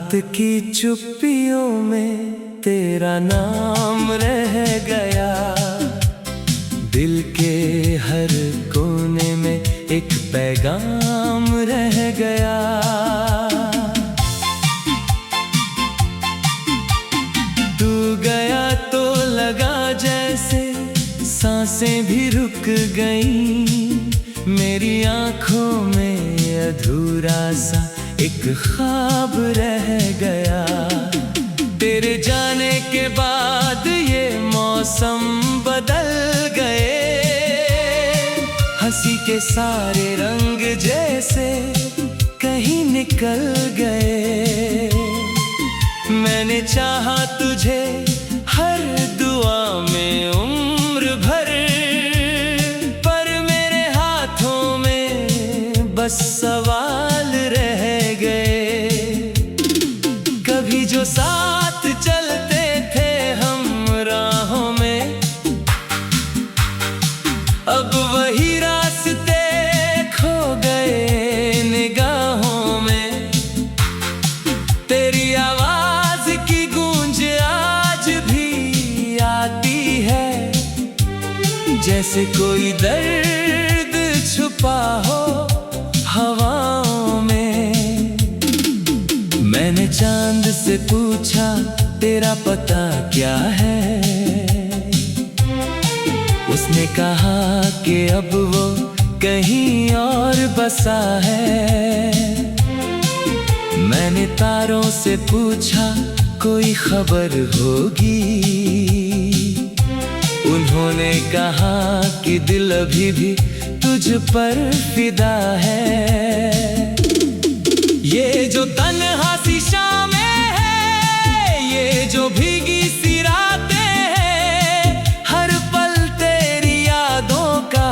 रात की चुप्पियों में तेरा नाम रह गया, दिल के हर कोने में एक पैगाम रह गया। तू गया तो लगा जैसे सांसें भी रुक गईं, मेरी आंखों में अधूरा सा एक ख्वाब रह गया। तेरे जाने के बाद ये मौसम बदल गए, हंसी के सारे रंग जैसे कहीं निकल गए। मैंने चाहा तुझे हर दुआ में उम्र भर, पर मेरे हाथों में बस सवाल रह गए। कभी जो साथ चलते थे हम राहों में, अब वही रास्ते खो गए निगाहों में। तेरी आवाज की गूंज आज भी आती है, जैसे कोई दर्द छुपा हो हवाओं में। मैंने चांद से पूछा तेरा पता क्या है, उसने कहा कि अब वो कहीं और बसा है। मैंने तारों से पूछा कोई खबर होगी, उन्होंने कहा कि दिल अभी भी तुझ पर फिदा है। ये जो तन्हा सी शामें है, ये जो भीगी सी रातें हैं, हर पल तेरी यादों का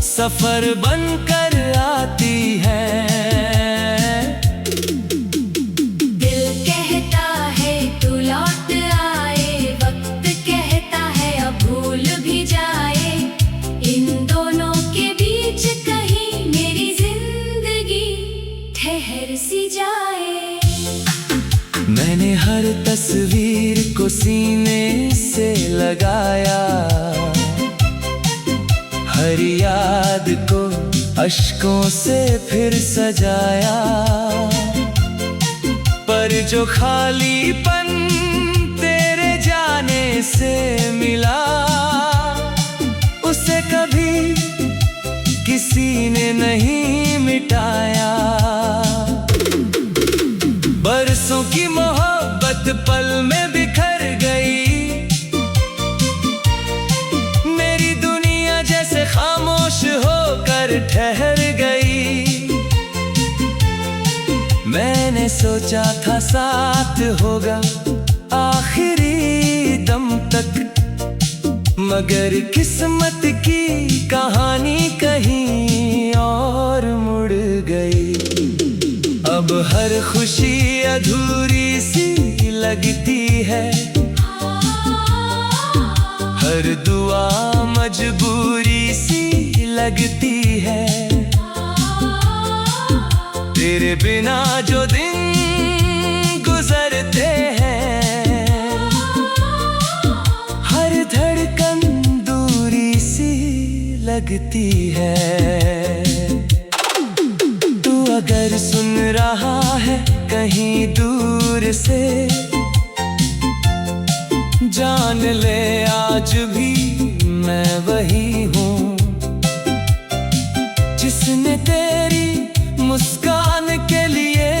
सफर बनकर आती है। मैंने हर तस्वीर को सीने से लगाया, हर याद को अश्कों से फिर सजाया, पर जो खालीपन तेरे जाने से मिला, उसे कभी किसी ने नहीं मिटाया। बरसों की मोहब्बत पल में बिखर गई, मेरी दुनिया जैसे खामोश होकर ठहर गई। मैंने सोचा था साथ होगा आखिरी दम तक, मगर किस्मत की कहानी कहीं और मुड़ गई। अब हर खुशी अधूरी सी लगती है, हर दुआ मजबूरी सी लगती है। तेरे बिना जो दिन गुजरते हैं, हर धड़कन दूरी सी लगती है। अगर सुन रहा है कहीं दूर से, जान ले आज भी मैं वही हूँ, जिसने तेरी मुस्कान के लिए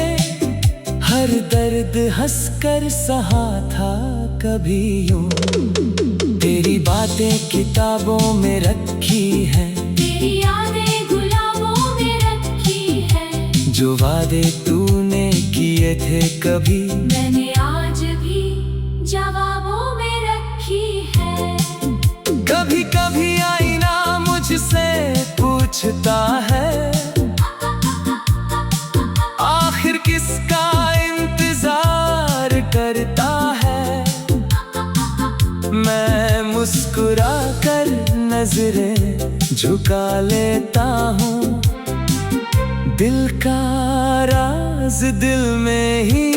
हर दर्द हंसकर सहा था कभी यूं। तेरी बातें किताबों में रखी हैं, तेरी यादें जो वादे तूने किए थे कभी, मैंने आज भी जवाबों में रखी है। कभी कभी आईना मुझसे पूछता है, आखिर किसका इंतजार करता है। मैं मुस्कुरा कर नजरें झुका लेता हूँ, दिल का राज दिल में ही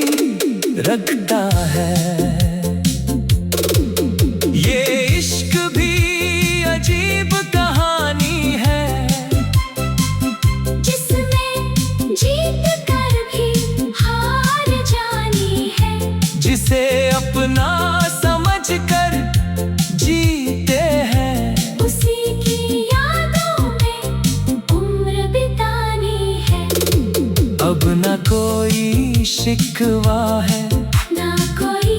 रखता है। ये इश्क भी अजीब कहानी है, जिसमें जीत कर भी हार जानी है। जिसे अपना समझ कर जीते हैं, उसी की यादों में उम्र बितानी है। अब न कोई शिकवा है, ना कोई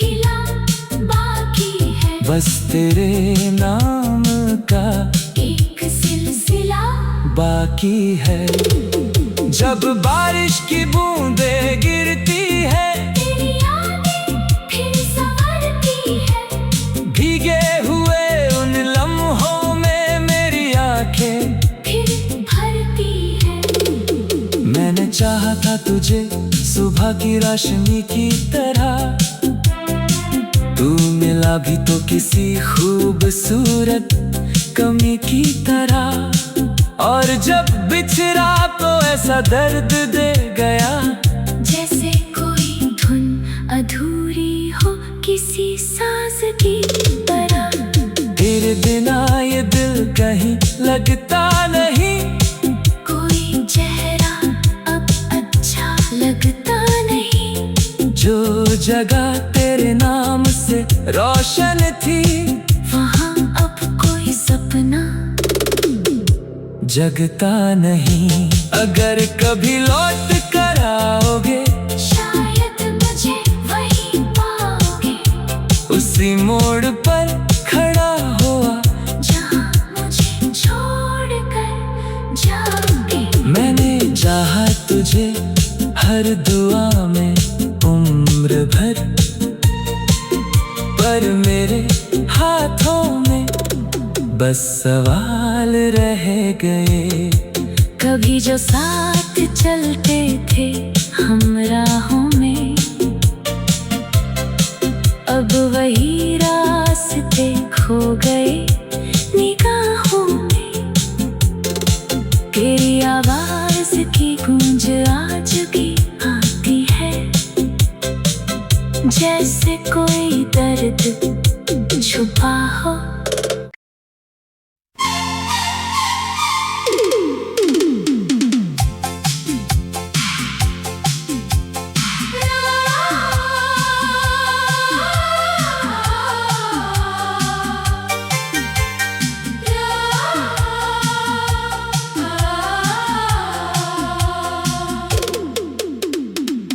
गिला बाकी है। बस तेरे नाम का एक सिलसिला बाकी है। जब बारिश की बूंदें गिरती है, तेरी यादें फिर संवरती है। भीगे हुए उन लम्हों में मेरी आंखें फिर भरती है। मैंने चाहा था तुझे सुबह की रोशनी की तरह, तू मिला भी तो किसी खूबसूरत कमी की तरह। और जब बिछड़ा तो ऐसा दर्द दे गया, जैसे कोई धुन अधूरी हो किसी साज की तरह। तेरे बिना ये दिल कहीं लगता नहीं, कोई चेहरा अब अच्छा लगता नहीं। जो जगह तेरे नाम से रोशन थी, वहाँ अब कोई सपना जगता नहीं। अगर कभी लौट कर आओगे, शायद मुझे वहीं पाओगे। उसी मोड़ पर खड़ा हुआ जहाँ मुझे छोड़ कर जाओगे। मैंने चाहा तुझे हर दुआ में उम्र भर, पर मेरे हाथों में बस सवाल रह गए। कभी जो साथ चलते थे हम राहों में, अब वही रास्ते खो गए निगाहों में। तेरी आवाज की गूंज आज भी आती है, जैसे कोई दर्द छुपा हो।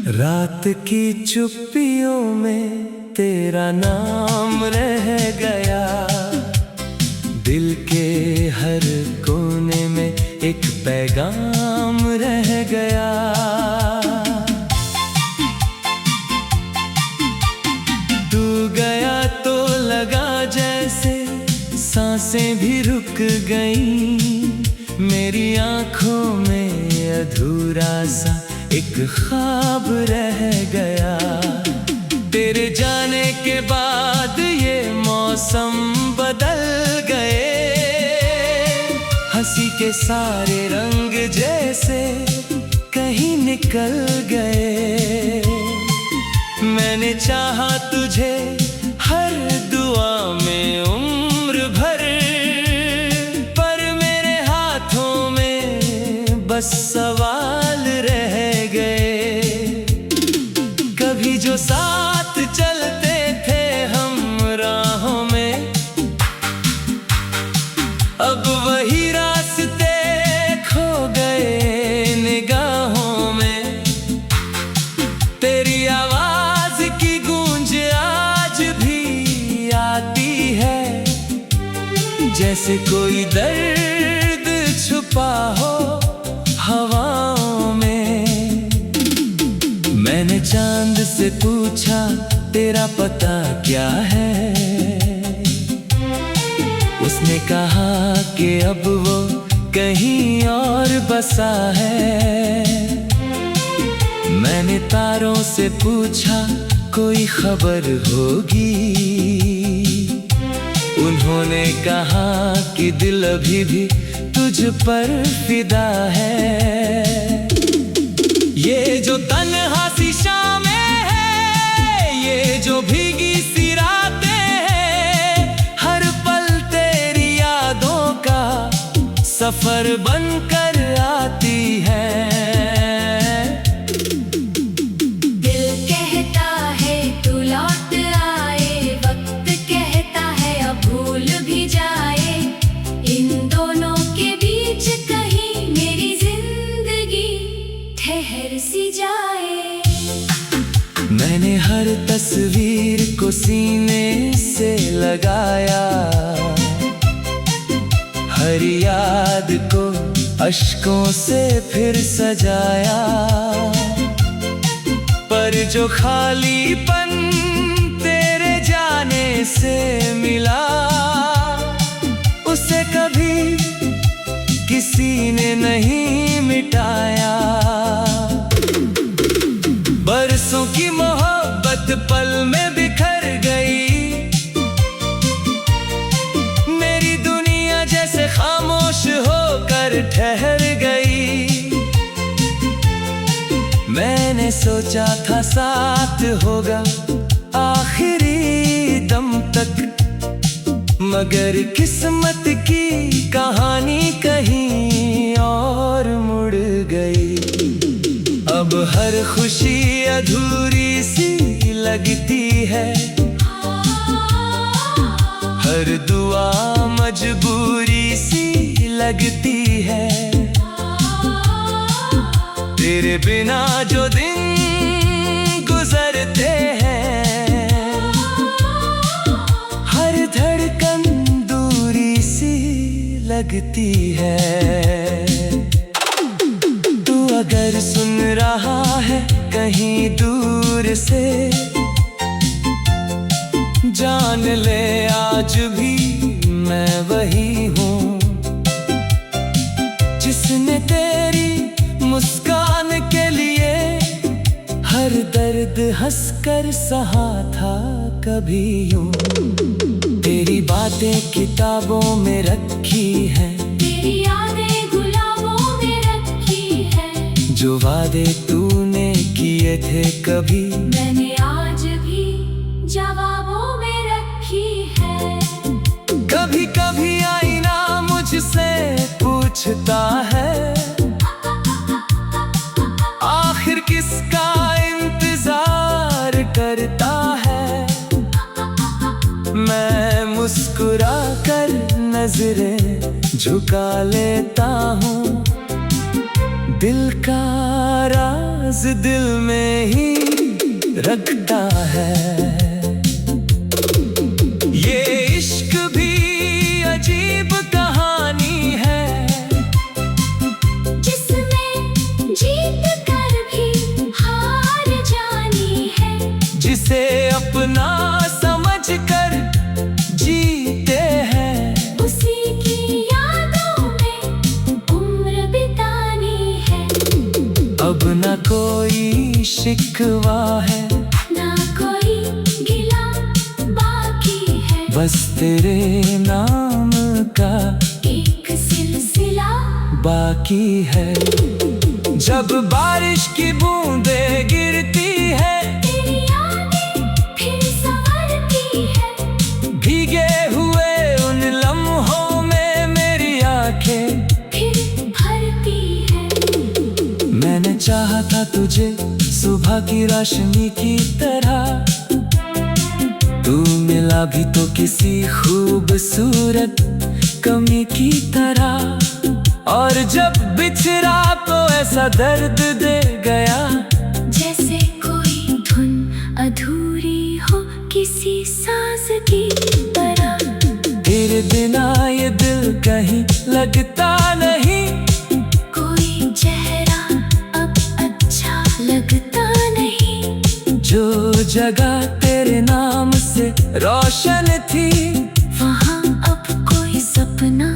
रात की चुप्पियों में तेरा नाम रह गया, दिल के हर कोने में एक पैगाम रह गया। तू गया तो लगा जैसे सांसें भी रुक गईं, मेरी आंखों में अधूरा सा एक ख्वाब रह गया। तेरे जाने के बाद ये मौसम बदल गए, हंसी के सारे रंग जैसे कहीं निकल गए। मैंने चाहा तुझे हर दुआ में उम्र भर, पर मेरे हाथों में बस सवाल रह गए। कभी जो साथ चलते थे हम राहों में, अब वही रास्ते खो गए निगाहों में। तेरी आवाज की गूंज आज भी आती है, जैसे कोई दर्द छुपा हो हवाओं में। मैंने चांद से पूछा तेरा पता क्या है, उसने कहा कि अब वो कहीं और बसा है। मैंने तारों से पूछा कोई खबर होगी, उन्होंने कहा कि दिल अभी भी तुझ पर फिदा है। ये जो तन्हा सी शामें है, जो भीगी सी रातें हैं, हर पल तेरी यादों का सफर बनकर आती है। दिल कहता है तू लौट आए, वक्त कहता है अब भूल भी जाए। इन दोनों के बीच कहीं मेरी जिंदगी ठहर सी जाए। मैंने हर तस्वीर को सीने से लगाया, हर याद को अश्कों से फिर सजाया। पर जो खालीपन तेरे जाने से मिला, उसे कभी किसी ने नहीं मिटाया। बरसों की मोहब्बत पल में बिखर गई, मेरी दुनिया जैसे खामोश होकर ठहर गई। मैंने सोचा था साथ होगा आखिरी दम तक, मगर किस्मत की कहानी कहीं और मुड़ गई। अब हर खुशी अधूरी सी लगती है, हर दुआ मजबूरी सी लगती है। तेरे बिना जो दिन गुजरते हैं, हर धड़कन दूरी सी लगती है। तू अगर सुन रहा है कहीं दूर से, जान ले आज भी मैं वही हूँ, जिसने तेरी मुस्कान के लिए हर दर्द हंसकर सहा था कभी यूं। तेरी बातें किताबों में रखी हैं, तेरी यादें गुलाबों में रखी है। जो वादे तूने किए थे कभी, मैंने आज भी जवाबों में रखी है। कभी कभी आईना मुझसे पूछता है, आखिर किसका इंतजार करता है। मैं मुस्कुरा कर नजरें झुका लेता हूँ, दिल का राज दिल में ही रखता है। ये इश्क भी अजीब कहानी है, जिसमें जीत कर भी हार जानी है। जिसे अपना समझ कर जीते हैं, उसी की यादों में उम्र बितानी है। अब न कोई शिकवा है, ना कोई गिला बाकी है। बस तेरे नाम का एक सिलसिला बाकी है। जब बारिश की बूंदें गिरती है, तेरी यादें फिर संवरती है। भीगे हुए उन लम्हों में मेरी आंखें फिर भरती है। मैंने चाहा था तुझे सुबह की रोशनी की तरह, तू मिला भी तो किसी खूबसूरत कमी की तरह। और जब बिछड़ा तो ऐसा दर्द दे गया, जैसे कोई धुन अधूरी हो किसी साज की तरह। तेरे बिना ये दिल कहीं लगता नहीं, कोई चेहरा अब अच्छा लगता नहीं। जो जगह तेरे नाम से रोशन थी, वहाँ अब कोई सपना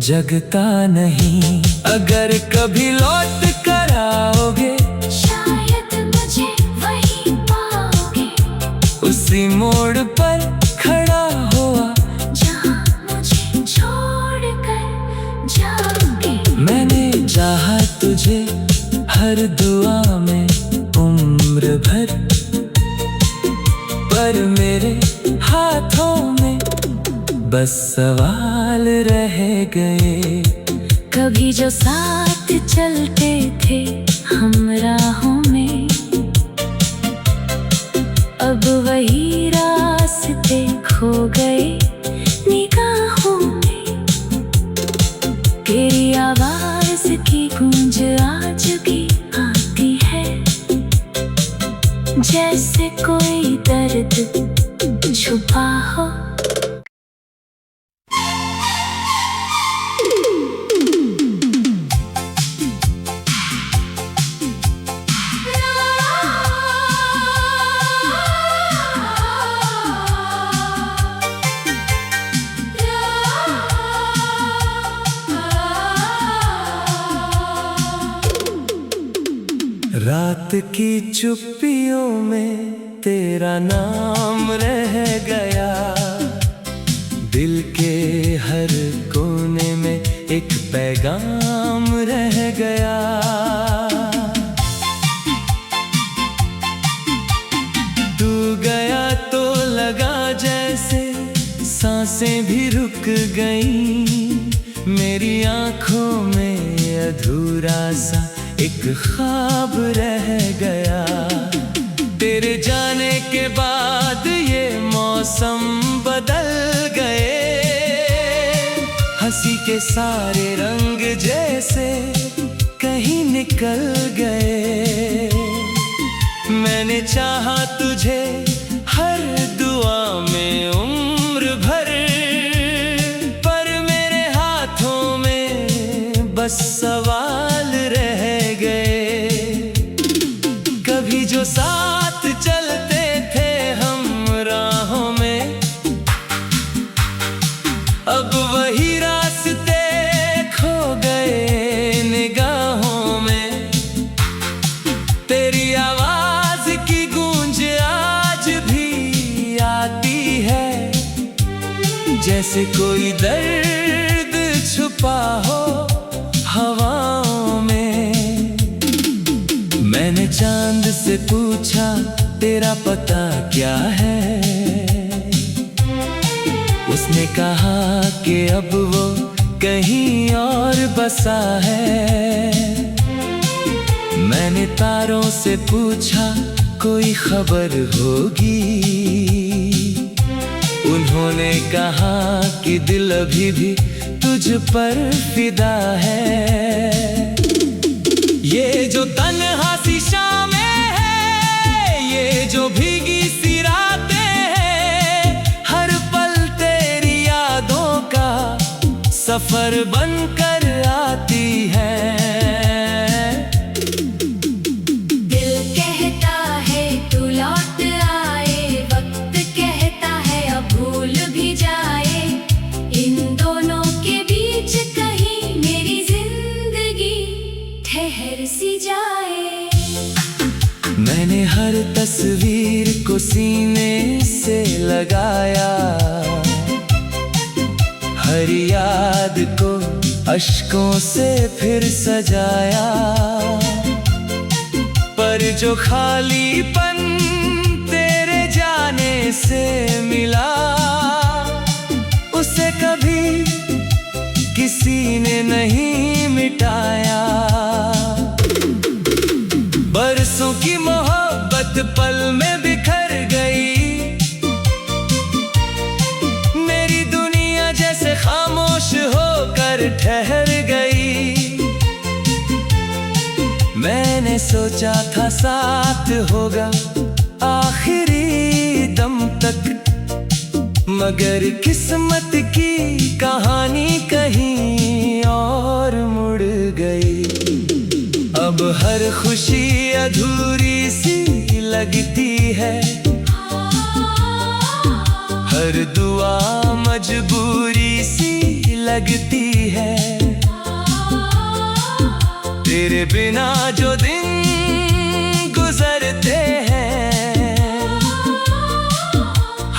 जगता नहीं। अगर कभी लौट कर आओगे, शायद मुझे वहीं पाओगे। उसी मोड़ पर खड़ा हुआ, जहाँ मुझे छोड़कर जाओगे। मैंने चाहा तुझे हर दुआ में उम्र भर, पर मेरे हाथों में बस सवाल रह गए। कभी जो साथ चलते थे हम राहों में, अब वही रास्ते खो गए निगाहों में। तेरी आवाज की गूंज आज भी आती है, जैसे कोई दर्द छुपा हो। रात की चुप्पियों में तेरा नाम रह गया, दिल के हर कोने में एक पैगाम रह गया। तू गया तो लगा जैसे सांसें भी रुक गईं, मेरी आंखों में अधूरा सा एक ख्वाब रह गया। तेरे जाने के बाद ये मौसम बदल गए, हंसी के सारे रंग जैसे कहीं निकल गए। मैंने चाहा तुझे हर दुआ में उम्र भर, पर मेरे हाथों में बस सवाल रह गए। कभी जो साथ चलते थे हम राहों में, अब वही रास्ते खो गए निगाहों में। तेरी आवाज की गूंज आज भी आती है, जैसे कोई दर्द छुपा हो हवाओं में। मैंने चांद से पूछा तेरा पता क्या है, उसने कहा कि अब वो कहीं और बसा है। मैंने तारों से पूछा कोई खबर होगी, उन्होंने कहा कि दिल अभी भी तुझ पर फिदा है। ये जो तन्हा सी शामें है, ये जो भीगी सी रातें हैं, हर पल तेरी यादों का सफर बनकर आती है। दिल कहता है तू लौट आए, वक्त कहता है अब भूल भी जाए। इन दोनों के बीच कहीं मेरी जिंदगी ठहर सी जाए। मैंने हर तस्वीर को सीने से लगाया, हर याद को अश्कों से फिर सजाया। पर जो खालीपन तेरे जाने से मिला, उसे कभी किसी ने नहीं मिटाया। बरसों की मोहब्बत पल में बिखर गई, मेरी दुनिया जैसे खामोश होकर ठहर गई। मैंने सोचा था साथ होगा आखिरी दम तक, मगर किस्मत की कहानी कहीं और मुड़ गई। अब हर खुशी अधूरी सी लगती है, हर दुआ मजबूरी सी लगती है। तेरे बिना जो दिन गुजरते हैं,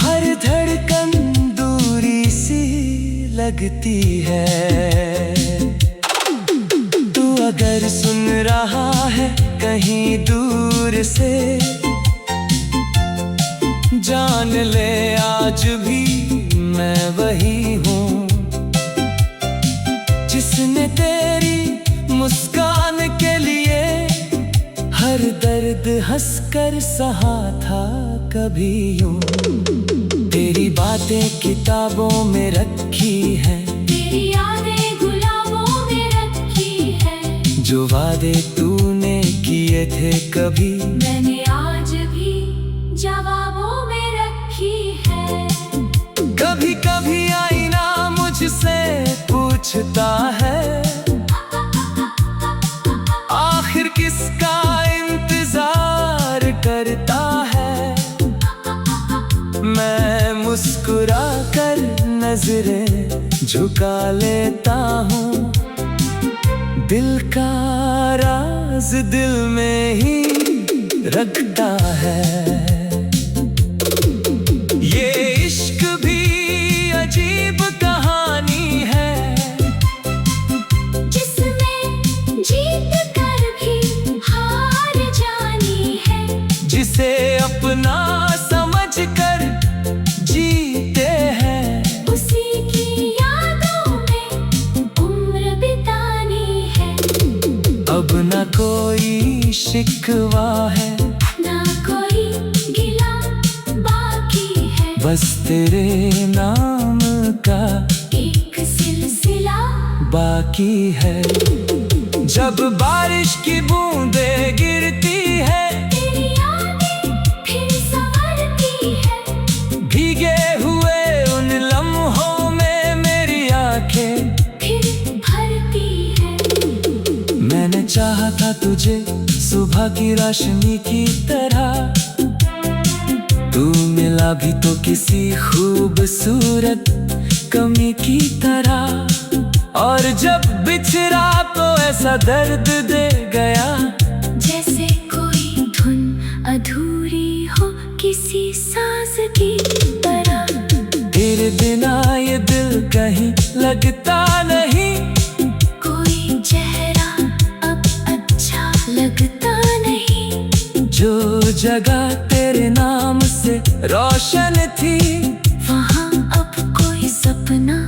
हर धड़कन दूरी सी लगती है। तू अगर सुन रहा है कहीं दूर से, जान ले आज भी मैं वही हूँ जिसने तेरी मुस्कान के लिए हर दर्द हंसकर सहा था कभी यूं। तेरी बातें किताबों में रखी है, तेरी यादें गुलाबों में रखी है, जो वादे तूने किए थे कभी मैंने आज भी जवाबों में रखी है। कभी कभी आईना मुझसे पूछता है, आखिर किसका इंतजार करता है। मैं मुस्कुरा कर नजरें झुका लेता हूँ, दिल का राज दिल में ही रखता है। ये इश्क भी अजीब कहानी है, जिसमें जीत कर भी हार जानी है, जिसे अपना समझ कर जीते हैं, उसी की यादों में उम्र बितानी है। अब न कोई शिकवा है, ना कोई गिला बाकी है, बस तेरे नाम का एक सिलसिला बाकी है। जब बारिश की बूंदें गिरती है, तेरी यादें फिर संवरती है, भीगे हुए उन लम्हों में मेरी आंखें फिर भरती है। मैंने चाहा था तुझे सुबह की रोशनी की तरह, तू मिला भी तो किसी खूबसूरत कमी की तरह। और जब बिछड़ा तो ऐसा दर्द दे गया, जैसे कोई धुन अधूरी हो किसी साज की तरह। तेरे बिना ये दिल कहीं लगता नहीं, कोई चेहरा अब अच्छा लगता नहीं, जो जगह तेरे नाम से रोशन थी वहाँ अब कोई सपना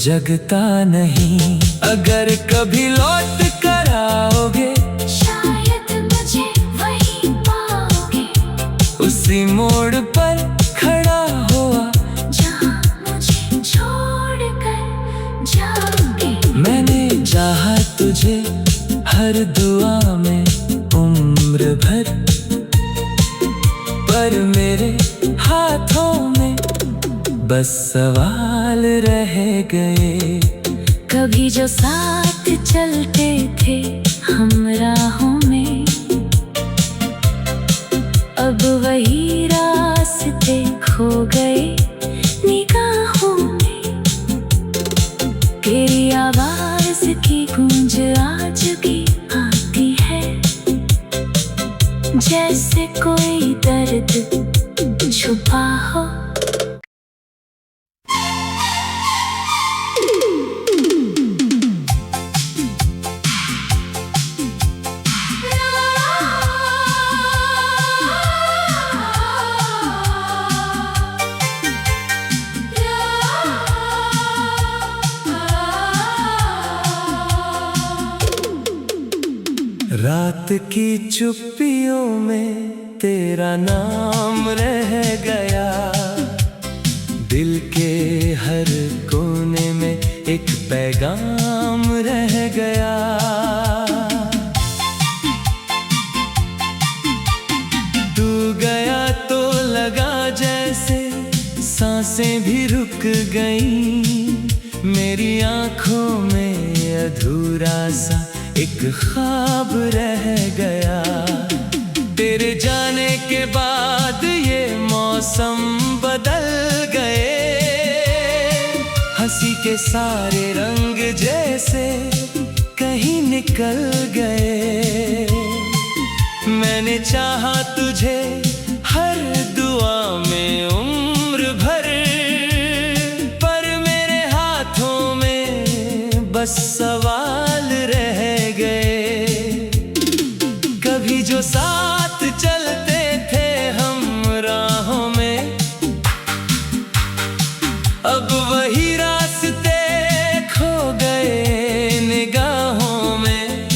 जगता नहीं। अगर कभी लौट कर आओगे, शायद मुझे वहीं पाओगे, उसी मोड़ पर खड़ा हुआ जहाँ मुझे छोड़ कर जाओगे। मैंने चाहा तुझे हर दुआ में उम्र भर, पर मेरे हाथों में बस सवाल रह गए। कभी जो साथ चलते थे हम राहों में, अब वही रास्ते खो गए निगाहों में। तेरी आवाज की गूंज आज भी आती है, जैसे कोई दर्द छुपा हो। रात की चुप्पियों में तेरा नाम रह गया, दिल के हर कोने में एक पैगाम रह गया। तू गया तो लगा जैसे सांसें भी रुक गईं, मेरी आंखों में अधूरा सा एक ख्वाब रह गया। तेरे जाने के बाद ये मौसम बदल गए, हंसी के सारे रंग जैसे कहीं निकल गए। मैंने चाहा तुझे हर दुआ में उम्र भर, पर मेरे हाथों में बस सवाल रह गए। कभी जो साथ चलते थे हम अब वही रास्ते खो गए निगाहों में।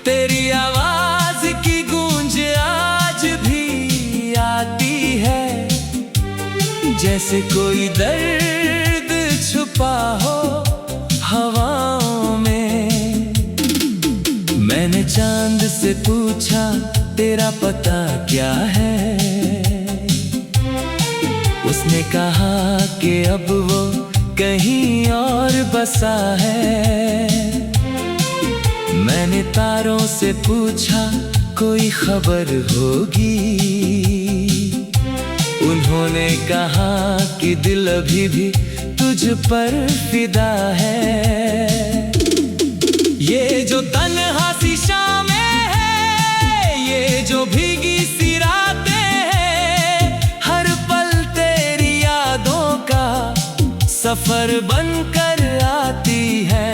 तेरी आवाज की गूंज आज भी आती है, जैसे कोई दर्द छुपा हो हवाओं में। मैंने चांद से पूछा तेरा पता क्या है, उसने कहा कि अब वो कहीं और बसा है। मैंने तारों से पूछा कोई खबर होगी, उन्होंने कहा कि दिल अभी भी तुझ पर फिदा है। ये जो तन्हा सी शामें है, ये जो भीगी सी रातें हैं, हर पल तेरी यादों का सफर बनकर आती है।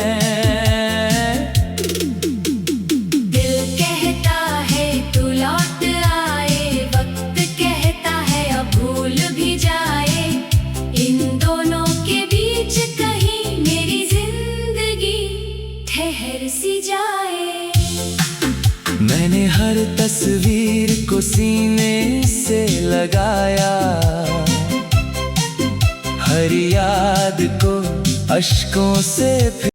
दिल कहता है तू लौट आए, वक्त कहता है अब भूल भी जाए। इन दोनों के बीच कहीं मेरी जिंदगी ठहर सी जाए। मैंने हर तस्वीर को सीने से लगाया, हर याद को अश्कों से